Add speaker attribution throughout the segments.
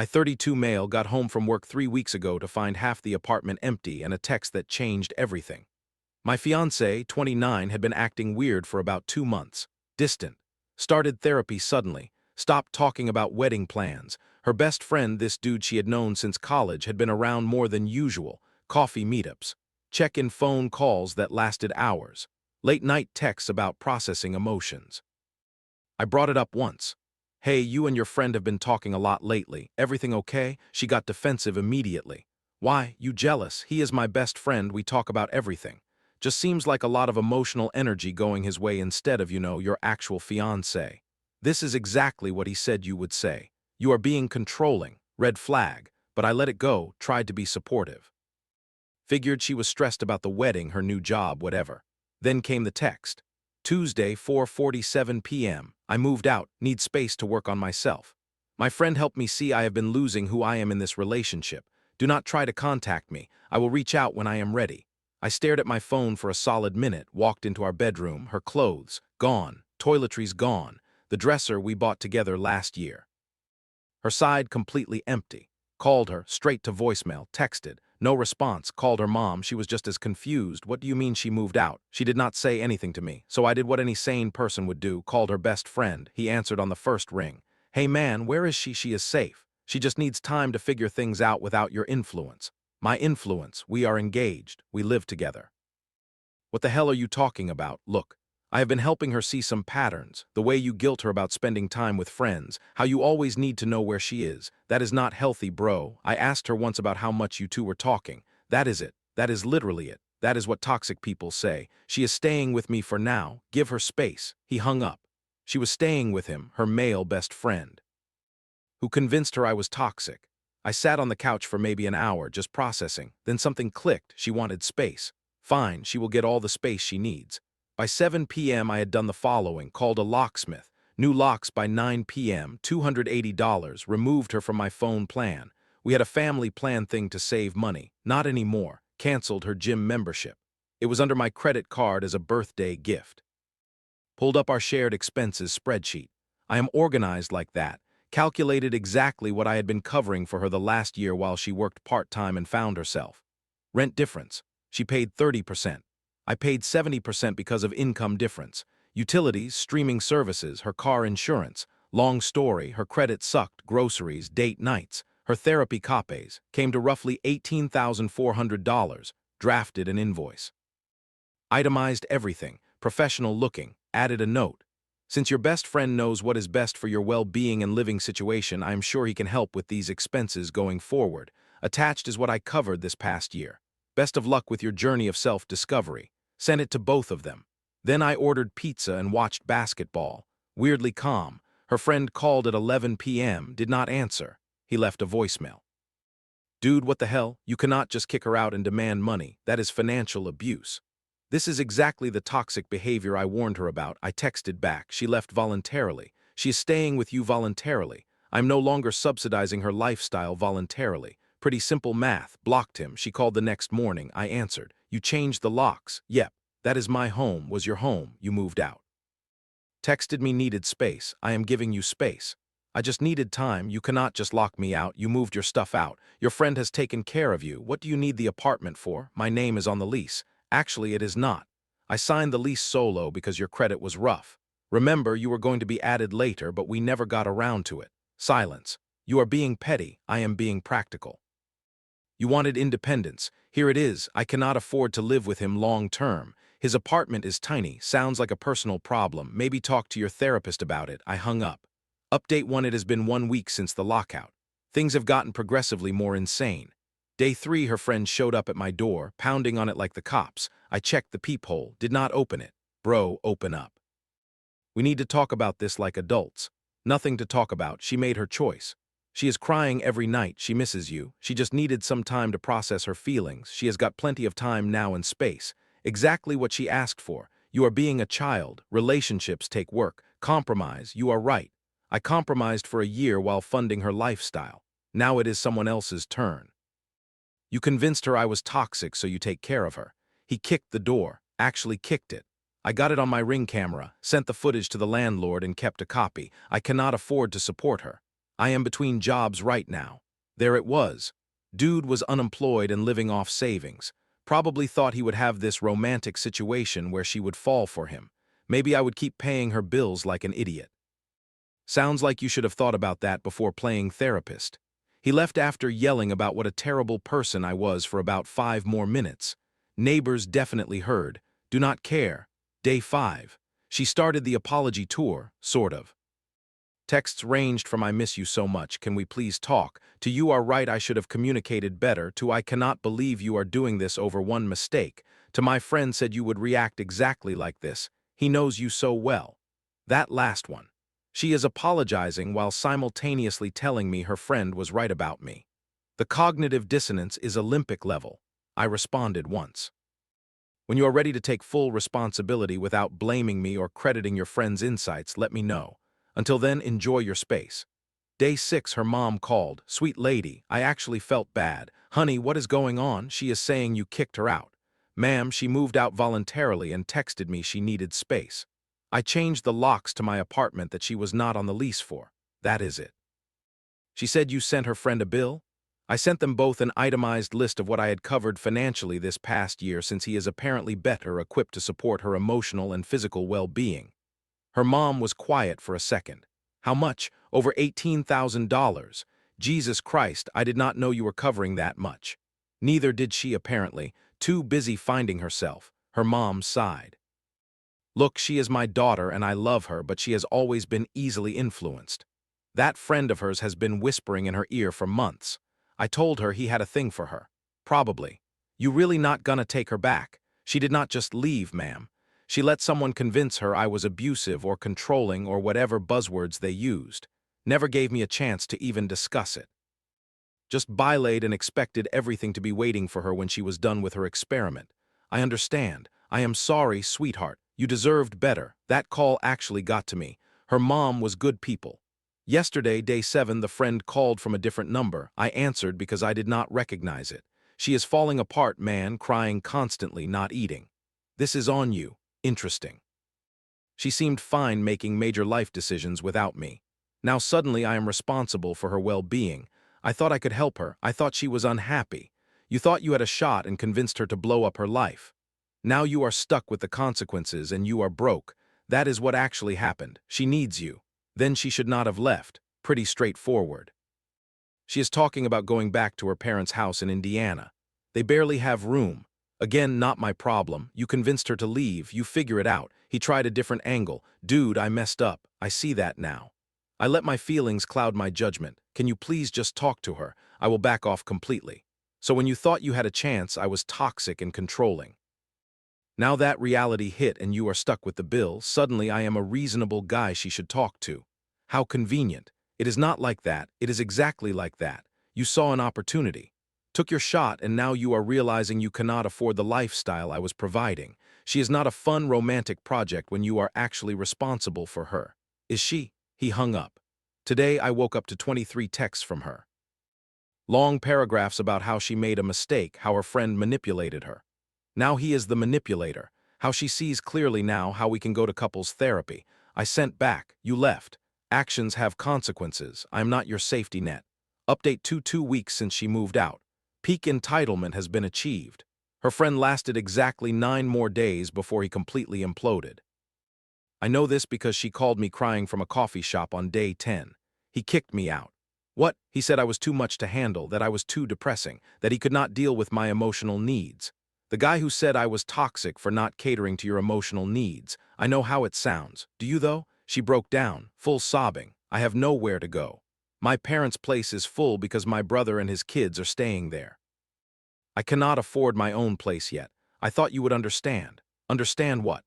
Speaker 1: I 32 male got home from work 3 weeks ago to find half the apartment empty and a text that changed everything. My fiancée, 29, had been acting weird for about 2 months. Distant. Started therapy suddenly. Stopped talking about wedding plans. Her best friend, this dude she had known since college, had been around more than usual. Coffee meetups. Check-in phone calls that lasted hours. Late-night texts about processing emotions. I brought it up once. Hey, you and your friend have been talking a lot lately. Everything okay? She got defensive immediately. Why, you jealous? He is my best friend. We talk about everything. Just seems like a lot of emotional energy going his way instead of, your actual fiancé. This is exactly what he said you would say. You are being controlling. Red flag. But I let it go, tried to be supportive. Figured she was stressed about the wedding, her new job, whatever. Then came the text. Tuesday, 4:47 p.m. I moved out, need space to work on myself. My friend helped me see I have been losing who I am in this relationship. Do not try to contact me. I will reach out when I am ready. I stared at my phone for a solid minute, walked into our bedroom, her clothes, gone, toiletries gone, the dresser we bought together last year. Her side completely empty. Called her, straight to voicemail, texted. No response, called her mom, she was just as confused. What do you mean she moved out? She did not say anything to me, so I did what any sane person would do, called her best friend. He answered on the first ring. Hey man, where is she? She is safe. She just needs time to figure things out without your influence. My influence, we are engaged, we live together. What the hell are you talking about? Look, I have been helping her see some patterns, the way you guilt her about spending time with friends, how you always need to know where she is. That is not healthy, bro. I asked her once about how much you two were talking. That is it. That is literally it. That is what toxic people say. She is staying with me for now. Give her space. He hung up. She was staying with him, her male best friend, who convinced her I was toxic. I sat on the couch for maybe an hour, just processing. Then something clicked. She wanted space. Fine, she will get all the space she needs. By 7 p.m. I had done the following, called a locksmith. New locks by 9 p.m., $280, removed her from my phone plan. We had a family plan thing to save money. Not anymore. Canceled her gym membership. It was under my credit card as a birthday gift. Pulled up our shared expenses spreadsheet. I am organized like that. Calculated exactly what I had been covering for her the last year while she worked part-time and found herself. Rent difference. She paid 30%. I paid 70% because of income difference. Utilities, streaming services, her car insurance. Long story, her credit sucked, groceries, date nights. Her therapy copays came to roughly $18,400. Drafted an invoice. Itemized everything, professional looking, added a note. Since your best friend knows what is best for your well-being and living situation, I am sure he can help with these expenses going forward. Attached is what I covered this past year. Best of luck with your journey of self-discovery. Sent it to both of them. Then I ordered pizza and watched basketball. Weirdly calm. Her friend called at 11 p.m., did not answer. He left a voicemail. Dude, what the hell? You cannot just kick her out and demand money. That is financial abuse. This is exactly the toxic behavior I warned her about. I texted back. She left voluntarily. She is staying with you voluntarily. I'm no longer subsidizing her lifestyle voluntarily. Pretty simple math. Blocked him. She called the next morning. I answered. You changed the locks. Yep. That is my home. Was your home. You moved out. Texted me needed space. I am giving you space. I just needed time. You cannot just lock me out. You moved your stuff out. Your friend has taken care of you. What do you need the apartment for? My name is on the lease. Actually, it is not. I signed the lease solo because your credit was rough. Remember, you were going to be added later, but we never got around to it. Silence. You are being petty. I am being practical. You wanted independence. Here it is. I cannot afford to live with him long term. His apartment is tiny. Sounds like a personal problem. Maybe talk to your therapist about it. I hung up. Update 1. It has been 1 week since the lockout. Things have gotten progressively more insane. Day 3, her friend showed up at my door, pounding on it like the cops. I checked the peephole, did not open it. Bro, open up. We need to talk about this like adults. Nothing to talk about. She made her choice. She is crying every night. She misses you. She just needed some time to process her feelings. She has got plenty of time now and space. Exactly what she asked for. You are being a child. Relationships take work. Compromise. You are right. I compromised for a year while funding her lifestyle. Now it is someone else's turn. You convinced her I was toxic, so you take care of her. He kicked the door. Actually kicked it. I got it on my Ring camera, sent the footage to the landlord and kept a copy. I cannot afford to support her. I am between jobs right now. There it was. Dude was unemployed and living off savings. Probably thought he would have this romantic situation where she would fall for him. Maybe I would keep paying her bills like an idiot. Sounds like you should have thought about that before playing therapist. He left after yelling about what a terrible person I was for about 5 more minutes. Neighbors definitely heard. Do not care. Day 5. She started the apology tour, sort of. Texts ranged from "I miss you so much, can we please talk," to "You are right, I should have communicated better," to "I cannot believe you are doing this over one mistake," to "My friend said you would react exactly like this. He knows you so well." That last one. She is apologizing while simultaneously telling me her friend was right about me. The cognitive dissonance is Olympic level. I responded once. When you are ready to take full responsibility without blaming me or crediting your friend's insights, let me know. Until then, enjoy your space. Day 6, her mom called. "Sweet lady, I actually felt bad. Honey, what is going on? She is saying you kicked her out." "Ma'am, she moved out voluntarily and texted me she needed space. I changed the locks to my apartment that she was not on the lease for. That is it." "She said you sent her friend a bill?" "I sent them both an itemized list of what I had covered financially this past year, since he is apparently better equipped to support her emotional and physical well-being." Her mom was quiet for a second. "How much?" "Over $18,000. Jesus Christ, I did not know you were covering that much." Neither did she, apparently. Too busy finding herself. Her mom sighed. "Look, she is my daughter and I love her, but she has always been easily influenced. That friend of hers has been whispering in her ear for months. I told her he had a thing for her. Probably. You really not gonna take her back? She did not just leave, ma'am. She let someone convince her I was abusive or controlling or whatever buzzwords they used. Never gave me a chance to even discuss it. Just bylaid and expected everything to be waiting for her when she was done with her experiment. I understand. I am sorry, sweetheart. You deserved better. That call actually got to me. Her mom was good people. Yesterday, day 7, the friend called from a different number. I answered because I did not recognize it. She is falling apart, man, crying constantly, not eating. This is on you. Interesting. She seemed fine making major life decisions without me. Now suddenly I am responsible for her well-being. I thought I could help her. I thought she was unhappy. You thought you had a shot and convinced her to blow up her life. Now you are stuck with the consequences and you are broke. That is what actually happened. She needs you. Then she should not have left. Pretty straightforward. She is talking about going back to her parents' house in Indiana. They barely have room. Again, not my problem. You convinced her to leave. You figure it out. He tried a different angle. Dude, I messed up. I see that now. I let my feelings cloud my judgment. Can you please just talk to her? I will back off completely. So when you thought you had a chance, I was toxic and controlling. Now that reality hit and you are stuck with the bill, suddenly I am a reasonable guy she should talk to. How convenient. It is not like that. It is exactly like that. You saw an opportunity. Took your shot and now you are realizing you cannot afford the lifestyle I was providing. She is not a fun romantic project when you are actually responsible for her. Is she? He hung up. Today I woke up to 23 texts from her. Long paragraphs about how she made a mistake, how her friend manipulated her. Now he is the manipulator. How she sees clearly now how we can go to couples therapy. I sent back. You left. Actions have consequences. I am not your safety net. Update 2 weeks since she moved out. Peak entitlement has been achieved. Her friend lasted exactly 9 more days before he completely imploded. I know this because she called me crying from a coffee shop on day 10. He kicked me out. What? He said I was too much to handle, that I was too depressing, that he could not deal with my emotional needs. The guy who said I was toxic for not catering to your emotional needs. I know how it sounds. Do you, though? She broke down, full sobbing. I have nowhere to go. My parents' place is full because my brother and his kids are staying there. I cannot afford my own place yet. I thought you would understand. Understand what?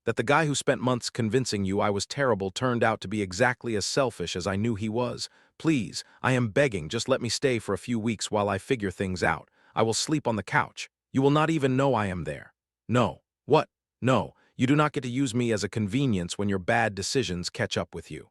Speaker 1: That the guy who spent months convincing you I was terrible turned out to be exactly as selfish as I knew he was. Please, I am begging, just let me stay for a few weeks while I figure things out. I will sleep on the couch. You will not even know I am there. No. What? No, you do not get to use me as a convenience when your bad decisions catch up with you.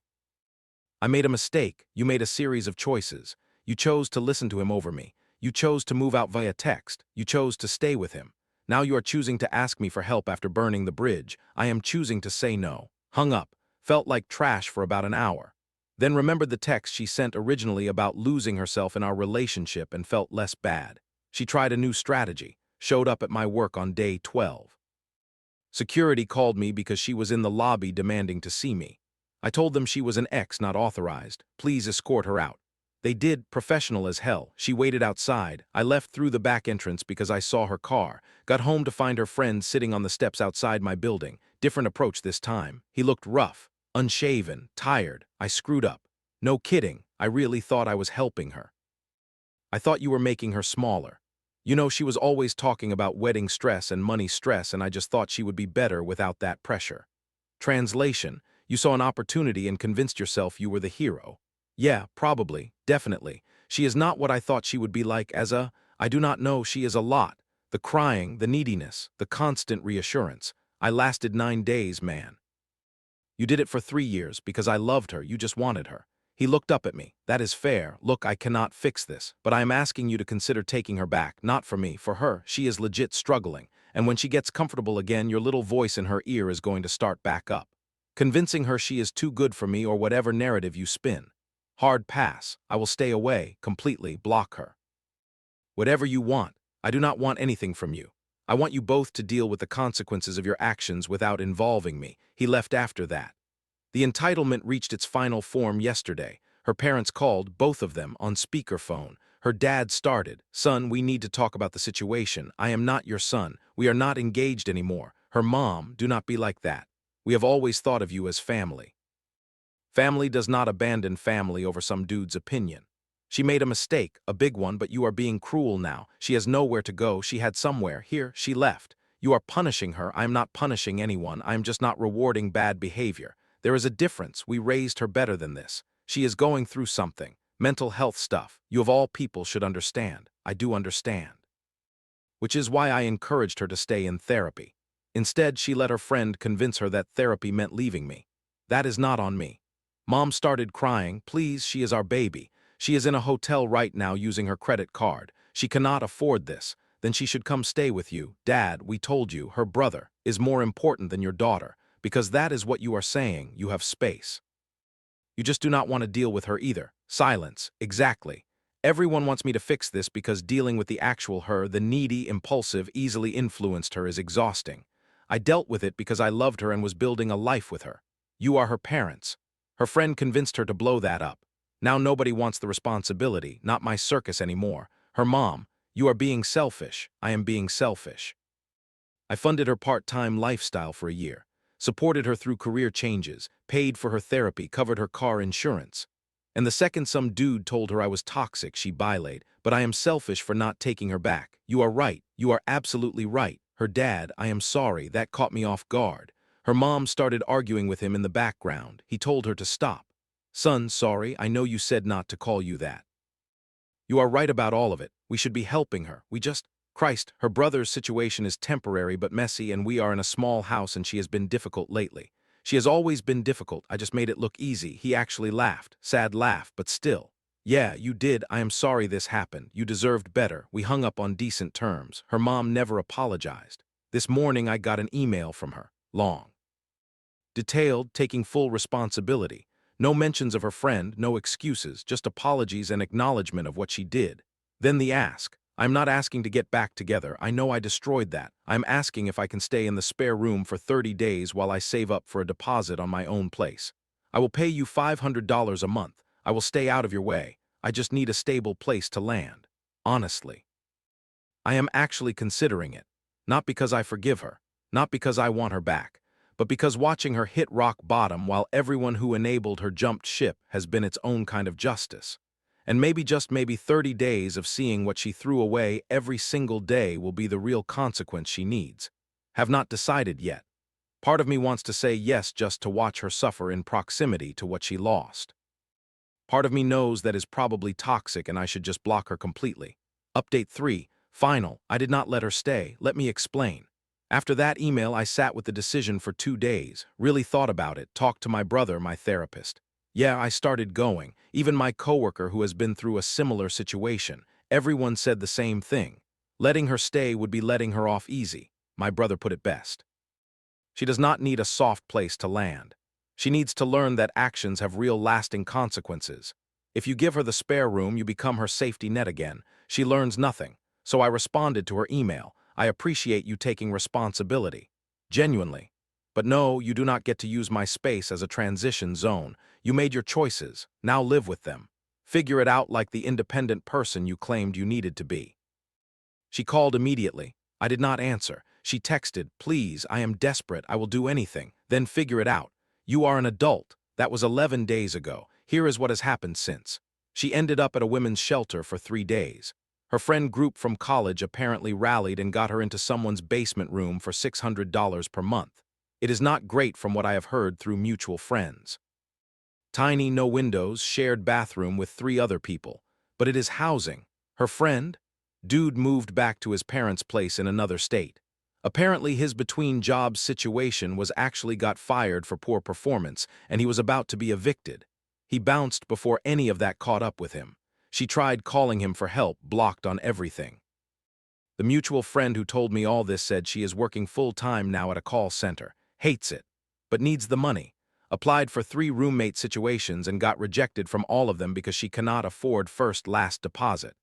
Speaker 1: I made a mistake. You made a series of choices. You chose to listen to him over me. You chose to move out via text. You chose to stay with him. Now you are choosing to ask me for help after burning the bridge. I am choosing to say no. Hung up. Felt like trash for about an hour. Then remembered the text she sent originally about losing herself in our relationship and felt less bad. She tried a new strategy, showed up at my work on day 12. Security called me because she was in the lobby demanding to see me. I told them she was an ex not authorized. Please escort her out. They did, professional as hell. She waited outside. I left through the back entrance because I saw her car. Got home to find her friend sitting on the steps outside my building. Different approach this time. He looked rough, unshaven, tired. I screwed up. No kidding, I really thought I was helping her. I thought you were making her smaller. You know, she was always talking about wedding stress and money stress, and I just thought she would be better without that pressure. Translation: you saw an opportunity and convinced yourself you were the hero. Yeah, probably, definitely. She is not what I thought she would be like I do not know, she is a lot. The crying, the neediness, the constant reassurance. I lasted 9 days, man. You did it for 3 years because I loved her, you just wanted her. He looked up at me. That is fair. Look, I cannot fix this, but I am asking you to consider taking her back, not for me, for her. She is legit struggling, and when she gets comfortable again, your little voice in her ear is going to start back up, convincing her she is too good for me or whatever narrative you spin. Hard pass. I will stay away, completely block her. Whatever you want. I do not want anything from you. I want you both to deal with the consequences of your actions without involving me. He left after that. The entitlement reached its final form yesterday. Her parents called, both of them, on speakerphone. Her dad started, "Son, we need to talk about the situation. I am not your son. We are not engaged anymore." Her mom, "Do not be like that. We have always thought of you as family." Family does not abandon family over some dude's opinion. She made a mistake, a big one, but you are being cruel now. She has nowhere to go. She had somewhere. Here, she left. You are punishing her. I am not punishing anyone. I am just not rewarding bad behavior. There is a difference. We raised her better than this. She is going through something. Mental health stuff. You of all people should understand. I do understand. Which is why I encouraged her to stay in therapy. Instead, she let her friend convince her that therapy meant leaving me. That is not on me. Mom started crying. Please, she is our baby. She is in a hotel right now using her credit card. She cannot afford this. Then she should come stay with you. Dad, we told you, her brother is more important than your daughter. Because that is what you are saying, you have space. You just do not want to deal with her either. Silence, exactly. Everyone wants me to fix this because dealing with the actual her, the needy, impulsive, easily influenced her, is exhausting. I dealt with it because I loved her and was building a life with her. You are her parents. Her friend convinced her to blow that up. Now nobody wants the responsibility, not my circus anymore. Her mom, you are being selfish. I am being selfish. I funded her part-time lifestyle for a year. Supported her through career changes, paid for her therapy, covered her car insurance. And the second some dude told her I was toxic, she bailated, but I am selfish for not taking her back. You are right. You are absolutely right. Her dad, I am sorry, that caught me off guard. Her mom started arguing with him in the background. He told her to stop. Son, sorry, I know you said not to call you that. You are right about all of it. We should be helping her. Christ, her brother's situation is temporary but messy, and we are in a small house and she has been difficult lately. She has always been difficult. I just made it look easy. He actually laughed. Sad laugh, but still. Yeah, you did. I am sorry this happened. You deserved better. We hung up on decent terms. Her mom never apologized. This morning I got an email from her. Long. Detailed, taking full responsibility. No mentions of her friend, no excuses, just apologies and acknowledgement of what she did. Then the ask. I'm not asking to get back together. I know I destroyed that. I'm asking if I can stay in the spare room for 30 days while I save up for a deposit on my own place. I will pay you $500 a month. I will stay out of your way. I just need a stable place to land. Honestly. I am actually considering it. Not because I forgive her. Not because I want her back. But because watching her hit rock bottom while everyone who enabled her jumped ship has been its own kind of justice. And maybe, just maybe, 30 days of seeing what she threw away every single day will be the real consequence she needs. Have not decided yet. Part of me wants to say yes just to watch her suffer in proximity to what she lost. Part of me knows that is probably toxic and I should just block her completely. Update 3. Final. I did not let her stay. Let me explain. After that email, I sat with the decision for 2 days, really thought about it, talked to my brother, my therapist. Yeah, I started going. Even my coworker who has been through a similar situation. Everyone said the same thing. Letting her stay would be letting her off easy. My brother put it best. She does not need a soft place to land. She needs to learn that actions have real lasting consequences. If you give her the spare room, you become her safety net again. She learns nothing. So I responded to her email. I appreciate you taking responsibility. Genuinely. But no, you do not get to use my space as a transition zone. You made your choices. Now live with them. Figure it out like the independent person you claimed you needed to be. She called immediately. I did not answer. She texted, "Please, I am desperate. I will do anything. Then figure it out. You are an adult. That was 11 days ago. Here is what has happened since." She ended up at a women's shelter for 3 days. Her friend group from college apparently rallied and got her into someone's basement room for $600 per month. It is not great from what I have heard through mutual friends. Tiny, no windows, shared bathroom with 3 other people. But it is housing. Her friend? Dude moved back to his parents' place in another state. Apparently his between-jobs situation was actually got fired for poor performance, and he was about to be evicted. He bounced before any of that caught up with him. She tried calling him for help, blocked on everything. The mutual friend who told me all this said she is working full-time now at a call center, hates it, but needs the money. Applied for 3 roommate situations and got rejected from all of them because she cannot afford first-last deposit.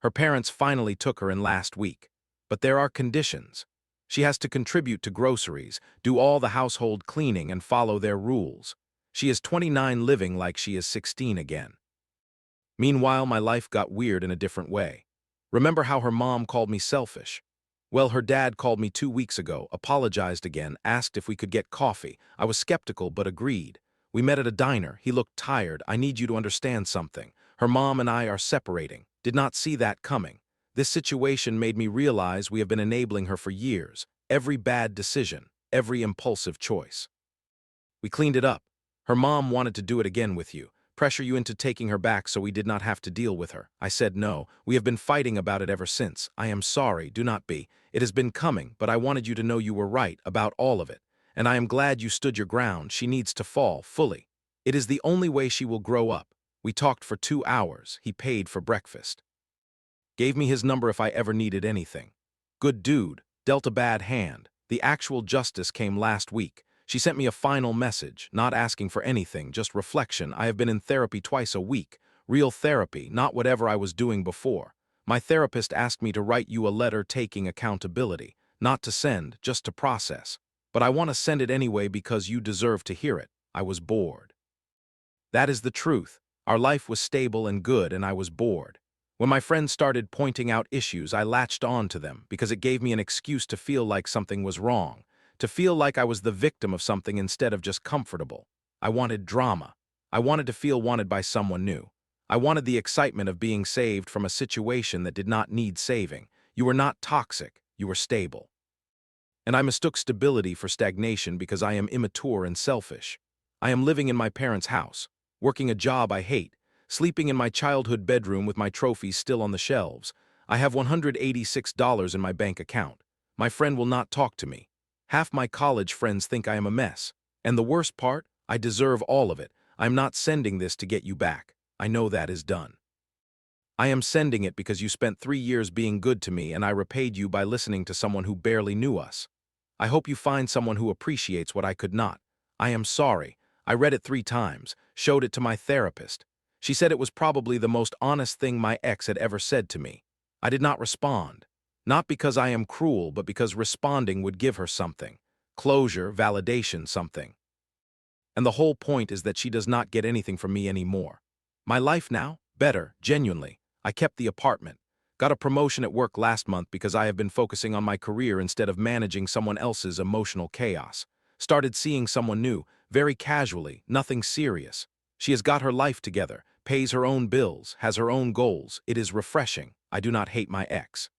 Speaker 1: Her parents finally took her in last week. But there are conditions. She has to contribute to groceries, do all the household cleaning, and follow their rules. She is 29 living like she is 16 again. Meanwhile, my life got weird in a different way. Remember how her mom called me selfish? Well, her dad called me 2 weeks ago, apologized again, asked if we could get coffee. I was skeptical but agreed. We met at a diner. He looked tired. I need you to understand something. Her mom and I are separating. Did not see that coming. This situation made me realize we have been enabling her for years. Every bad decision, every impulsive choice. We cleaned it up. Her mom wanted to do it again with you, pressure you into taking her back so we did not have to deal with her. I said no. We have been fighting about it ever since. I am sorry, do not be. It has been coming, but I wanted you to know you were right about all of it. And I am glad you stood your ground. She needs to fall, fully. It is the only way she will grow up. We talked for 2 hours. He paid for breakfast. Gave me his number if I ever needed anything. Good dude, dealt a bad hand. The actual justice came last week. She sent me a final message, not asking for anything, just reflection. I have been in therapy twice a week. Real therapy, not whatever I was doing before. My therapist asked me to write you a letter taking accountability, not to send, just to process. But I want to send it anyway because you deserve to hear it. I was bored. That is the truth. Our life was stable and good, and I was bored. When my friends started pointing out issues, I latched on to them because it gave me an excuse to feel like something was wrong, to feel like I was the victim of something instead of just comfortable. I wanted drama. I wanted to feel wanted by someone new. I wanted the excitement of being saved from a situation that did not need saving. You were not toxic, you were stable. And I mistook stability for stagnation because I am immature and selfish. I am living in my parents' house, working a job I hate, sleeping in my childhood bedroom with my trophies still on the shelves. I have $186 in my bank account. My friend will not talk to me. Half my college friends think I am a mess. And the worst part, I deserve all of it. I'm not sending this to get you back. I know that is done. I am sending it because you spent 3 years being good to me and I repaid you by listening to someone who barely knew us. I hope you find someone who appreciates what I could not. I am sorry. I read it 3 times, showed it to my therapist. She said it was probably the most honest thing my ex had ever said to me. I did not respond. Not because I am cruel, but because responding would give her something. Closure, validation, something. And the whole point is that she does not get anything from me anymore. My life now? Better, genuinely. I kept the apartment. Got a promotion at work last month because I have been focusing on my career instead of managing someone else's emotional chaos. Started seeing someone new, very casually, nothing serious. She has got her life together, pays her own bills, has her own goals. It is refreshing. I do not hate my ex.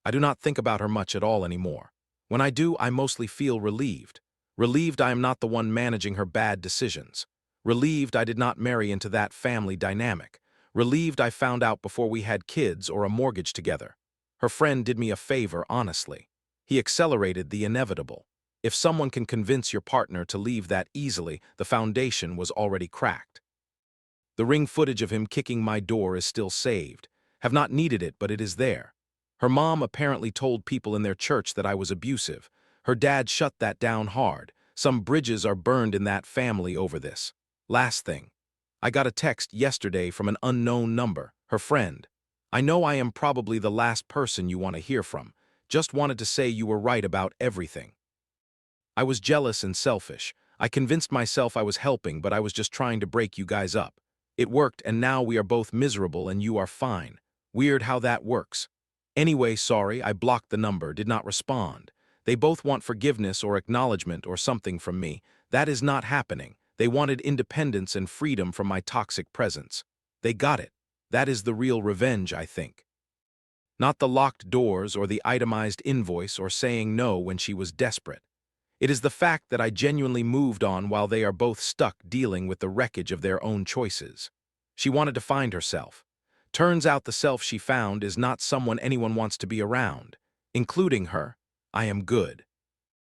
Speaker 1: I do not think about her much at all anymore. When I do, I mostly feel relieved. Relieved I am not the one managing her bad decisions. Relieved I did not marry into that family dynamic. Relieved I found out before we had kids or a mortgage together. Her friend did me a favor, honestly. He accelerated the inevitable. If someone can convince your partner to leave that easily, the foundation was already cracked. The ring footage of him kicking my door is still saved. Have not needed it, but it is there. Her mom apparently told people in their church that I was abusive. Her dad shut that down hard, Some bridges are burned in that family over this. Last thing. I got a text yesterday from an unknown number, her friend. I know I am probably the last person you want to hear from. Just wanted to say you were right about everything. I was jealous and selfish. I convinced myself I was helping, but I was just trying to break you guys up. It worked, and now we are both miserable and you are fine. Weird how that works. Anyway, sorry, I blocked the number, did not respond. They both want forgiveness or acknowledgement or something from me. That is not happening. They wanted independence and freedom from my toxic presence. They got it. That is the real revenge, I think. Not the locked doors or the itemized invoice or saying no when she was desperate. It is the fact that I genuinely moved on while they are both stuck dealing with the wreckage of their own choices. She wanted to find herself. Turns out the self she found is not someone anyone wants to be around. Including her. I am good.